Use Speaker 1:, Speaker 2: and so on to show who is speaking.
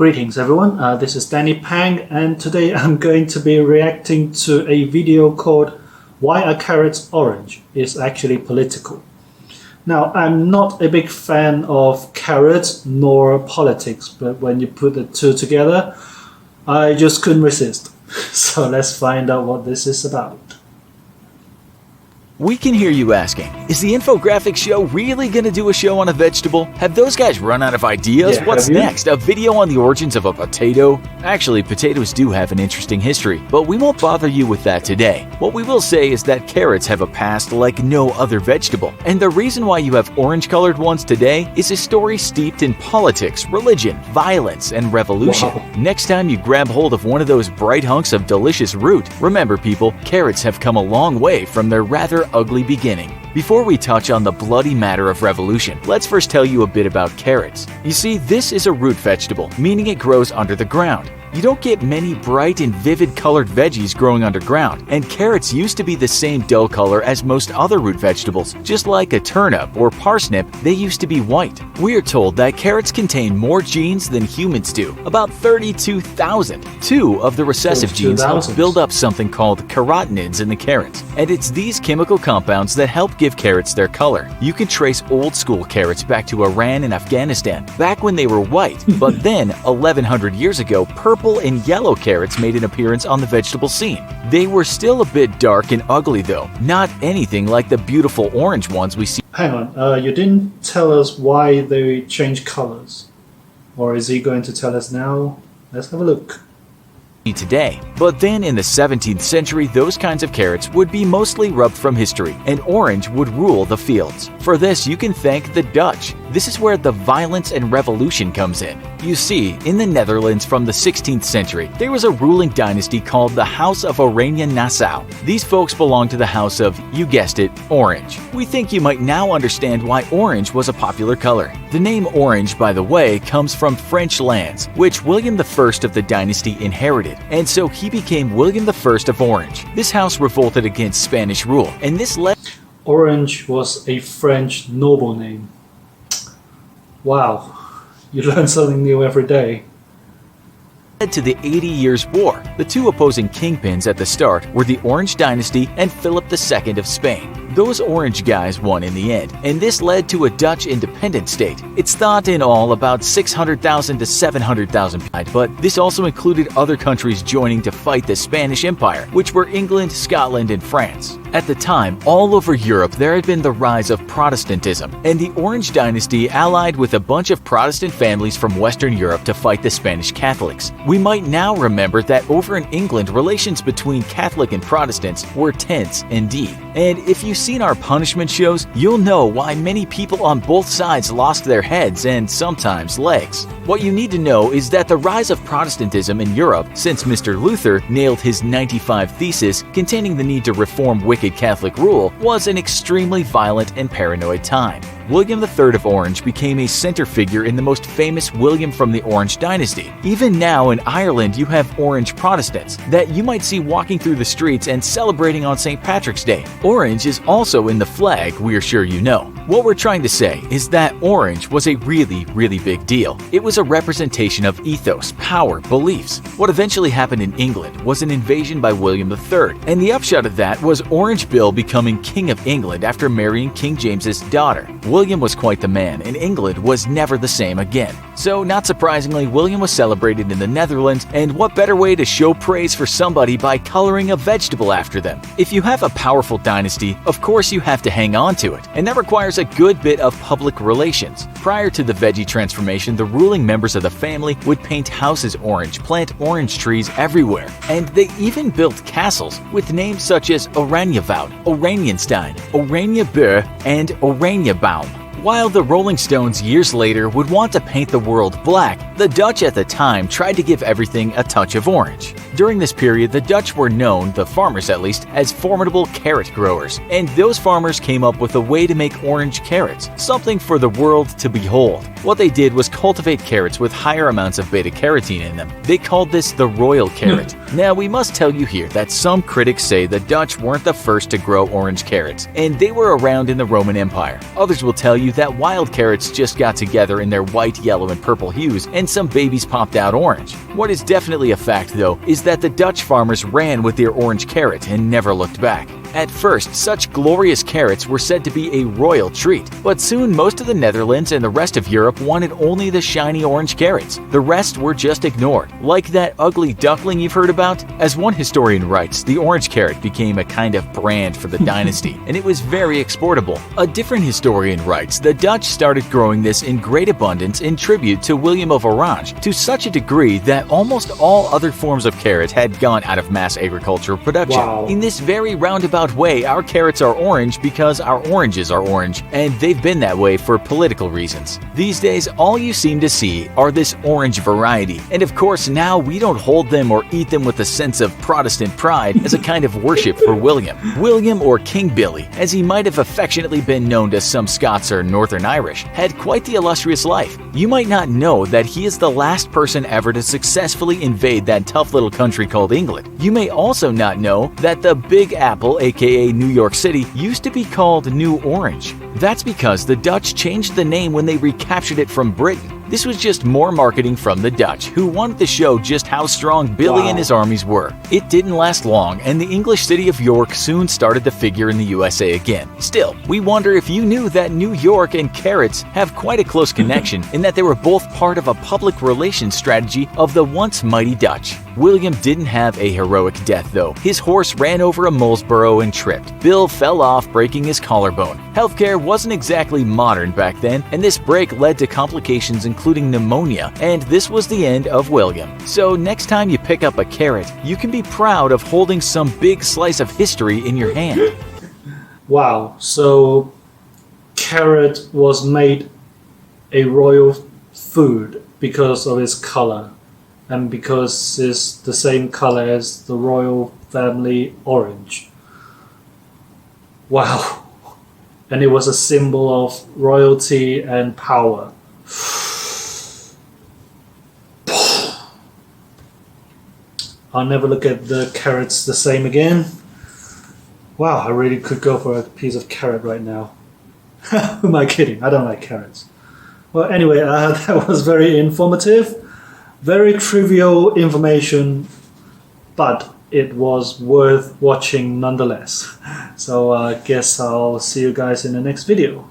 Speaker 1: Greetings everyone, this is Danny Pang, and today I'm going to be reacting to a video called Why a Carrot Orange is Actually Political. Now, I'm not a big fan of carrots nor politics, but when you put the two together, I just couldn't resist. So let's find out what this is about.
Speaker 2: We can hear you asking, is the Infographics show really going to do a show on a vegetable? Have those guys run out of ideas?
Speaker 1: Yeah,
Speaker 2: What's next? A video on the origins of a potato? Actually, potatoes do have an interesting history, but we won't bother you with that today. What we will say is that carrots have a past like no other vegetable, and the reason why you have orange-colored ones today is a story steeped in politics, religion, violence, and revolution.
Speaker 1: Wow.
Speaker 2: Next time you grab hold of one of those bright hunks of delicious root, remember people, carrots have come a long way from their rather ugly beginning. Before we touch on the bloody matter of revolution, let's first tell you a bit about carrots. You see, this is a root vegetable, meaning it grows under the ground. You don't get many bright and vivid colored veggies growing underground, and carrots used to be the same dull color as most other root vegetables. Just like a turnip or parsnip, they used to be white. We are told that carrots contain more genes than humans do, about 32,000. Two of the recessive genes help build up something called carotenoids in the carrots, and it's these chemical compounds that help give carrots their color. You can trace old school carrots back to Iran and Afghanistan, back when they were white, but then 1100 years ago, purple and yellow carrots made an appearance on the vegetable scene. They were still a bit dark and ugly though, not anything like the beautiful orange ones we see.
Speaker 1: Hang on, you didn't tell us why they change colors. Or is he going to tell us now? Let's have a look.
Speaker 2: Today. But then in the 17th century, those kinds of carrots would be mostly rubbed from history, and orange would rule the fields. For this, you can thank the Dutch. This is where the violence and revolution comes in. You see, in the Netherlands from the 16th century, there was a ruling dynasty called the House of Oranje-Nassau. These folks belonged to the house of, you guessed it, orange. We think you might now understand why orange was a popular color. The name orange, by the way, comes from French lands, which William I of the dynasty inherited, and so he became William I of Orange. This house revolted against Spanish rule, and this led...
Speaker 1: Orange was a French noble name. Wow, you learn something new every day.
Speaker 2: to the 80 Years' War. The two opposing kingpins at the start were the Orange Dynasty and Philip II of Spain. Those Orange guys won in the end, and this led to a Dutch independent state. It's thought in all about 600,000 to 700,000 people, but this also included other countries joining to fight the Spanish Empire, which were England, Scotland, and France. At the time, all over Europe there had been the rise of Protestantism, and the Orange Dynasty allied with a bunch of Protestant families from Western Europe to fight the Spanish Catholics. We might now remember that over in England, relations between Catholic and Protestants were tense indeed. And if you've seen our punishment shows, you'll know why many people on both sides lost their heads and sometimes legs. What you need to know is that the rise of Protestantism in Europe, since Mr. Luther nailed his 95 Thesis containing the need to reform wicked Catholic rule, was an extremely violent and paranoid time. William III of Orange became a center figure in the most famous William from the Orange Dynasty. Even now in Ireland you have Orange Protestants that you might see walking through the streets and celebrating on St. Patrick's Day. Orange is also in the flag, we're sure you know. What we're trying to say is that orange was a really big deal. It was a representation of ethos, power, beliefs. What eventually happened in England was an invasion by William III, and the upshot of that was Orange Bill becoming King of England after marrying King James's daughter. William was quite the man, and England was never the same again. So, not surprisingly, William was celebrated in the Netherlands, and what better way to show praise for somebody by coloring a vegetable after them? If you have a powerful dynasty, of course you have to hang on to it, and that requires a good bit of public relations. Prior to the veggie transformation, the ruling members of the family would paint houses orange, plant orange trees everywhere, and they even built castles with names such as Oranjewoud, Oranjenstein, Oranjebeur, and Oranjebaum. While the Rolling Stones years later would want to paint the world black, the Dutch at the time tried to give everything a touch of orange. During this period, the Dutch were known, the farmers at least, as formidable carrot growers, and those farmers came up with a way to make orange carrots, something for the world to behold. What they did was cultivate carrots with higher amounts of beta-carotene in them. They called this the royal carrot. Now, we must tell you here that some critics say the Dutch weren't the first to grow orange carrots, and they were around in the Roman Empire. Others will tell you that wild carrots just got together in their white, yellow, and purple hues, and some babies popped out orange. What is definitely a fact, though, is that the Dutch farmers ran with their orange carrot and never looked back. At first, such glorious carrots were said to be a royal treat, but soon most of the Netherlands and the rest of Europe wanted only the shiny orange carrots. The rest were just ignored, like that ugly duckling you've heard about. As one historian writes, the orange carrot became a kind of brand for the dynasty, and it was very exportable. A different historian writes, the Dutch started growing this in great abundance in tribute to William of Orange, to such a degree that almost all other forms of carrot had gone out of mass agricultural production.
Speaker 1: Wow.
Speaker 2: In this very roundabout way, our carrots are orange because our oranges are orange, and they've been that way for political reasons. These days, all you seem to see are this orange variety, and of course now we don't hold them or eat them with a sense of Protestant pride as a kind of worship for William. William, or King Billy, as he might have affectionately been known to some Scots or Northern Irish, had quite the illustrious life. You might not know that he is the last person ever to successfully invade that tough little country called England. You may also not know that the Big Apple, aka New York City, used to be called New Orange. That's because the Dutch changed the name when they recaptured it from Britain. This was just more marketing from the Dutch, who wanted to show just how strong Billy and his armies were. It didn't last long, and the English city of York soon started to figure in the USA again. Still, we wonder if you knew that New York and carrots have quite a close connection in that they were both part of a public relations strategy of the once mighty Dutch. William didn't have a heroic death, though. His horse ran over a mole's burrow and tripped. Bill fell off, breaking his collarbone. Healthcare wasn't exactly modern back then, and this break led to complications including pneumonia, and this was the end of William. So next time you pick up a carrot, you can be proud of holding some big slice of history in your hand.
Speaker 1: Wow, so carrot was made a royal food because of its color, and because it's the same color as the royal family orange. Wow. And it was a symbol of royalty and power. I'll never look at the carrots the same again. Wow, I really could go for a piece of carrot right now. Who am I kidding? I don't like carrots. Well, anyway, that was very informative. Very trivial information, but it was worth watching nonetheless. So I guess I'll see you guys in the next video.